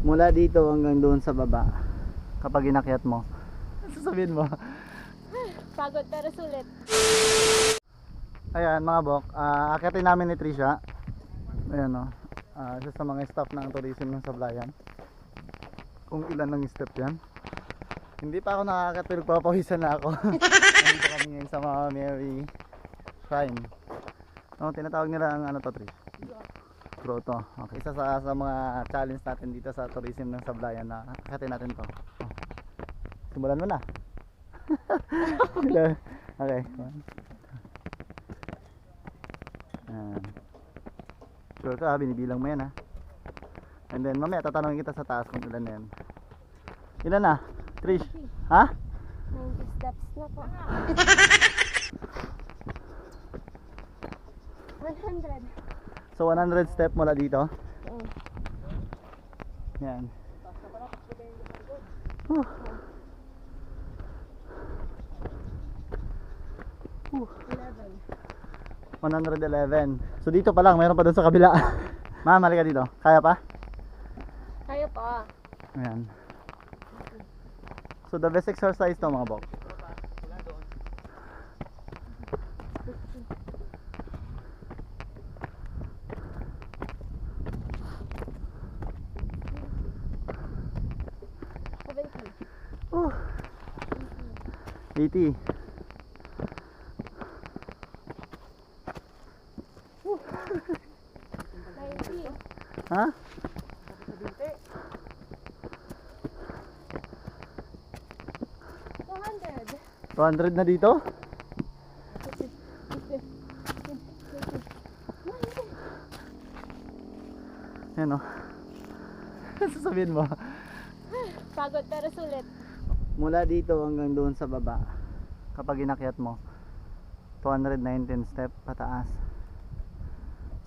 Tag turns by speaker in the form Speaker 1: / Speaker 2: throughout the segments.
Speaker 1: Mula dito hanggang doon sa baba. Kapag inakyat mo, sasabihin mo.
Speaker 2: Pagod pero sulit.
Speaker 1: Ayan mga bok, akyatin namin ni Trisha. Ayan o, isa sa mga staff ng tourism ng Sablayan. Kung ilan ng step yan. Hindi pa ako nakakakit pero papawisan na ako. Nandito kami ngayon sa Mama Mary Shrine. Tinatawag nila ang ano to, Trish? Grotto. Okay, isa sa mga challenge natin dito sa tourism ng Sablayan na akyatin natin to. Simulan mo na. Okay. Sure ka, binibilang mo yan ha. And then mamaya tatanungin kita sa taas kung ilan na yan. Ilan na? Trish? Ha?
Speaker 2: 90 steps na po. 100.
Speaker 1: So 100 step mula dito. Yan. Whew. 111. So dito pa lang, mayroon pa doon sa kabila. Ma'am, halika dito. Kaya pa?
Speaker 2: Kaya pa.
Speaker 1: Ayan. So the best exercise to mga bok. Oh. 80. Ha? 200 na dito? Yan o. Sasabihin mo.
Speaker 2: Pagod pero sulit.
Speaker 1: Mula dito hanggang doon sa baba. Kapag inakyat mo 219 step pataas.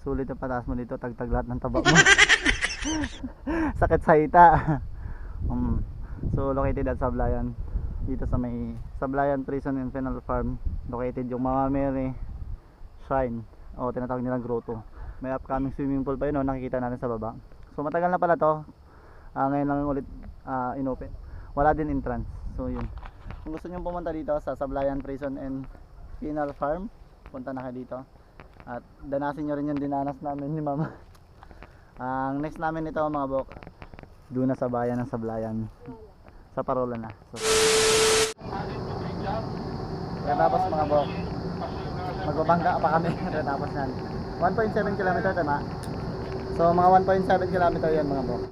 Speaker 1: Sulit ang pataas mo dito, tagtag lahat ng taba mo. Sakit sa hita. So located at Sablayan. Dito sa may Sablayan Prison and Penal Farm. Located yung Mama Mary Shrine. O tinatawag nilang grotto. May upcoming swimming pool pa yun, nakikita natin sa baba. So matagal na pala to. Ngayon lang ulit inopen. Wala din entrance. So yun. Kung gusto nyo pumunta dito sa Sablayan Prison and Penal Farm, punta na kayo dito. At danasin nyo rin yung dinanas namin ni Mama. Ang next namin ito mga bok, doon na sa bayan ng Sablayan. Sa Parola na. So, tapos mga bok, magbabangga pa kami. Tapos yan 1.7 km tama. So mga 1.7 km yan mga bok.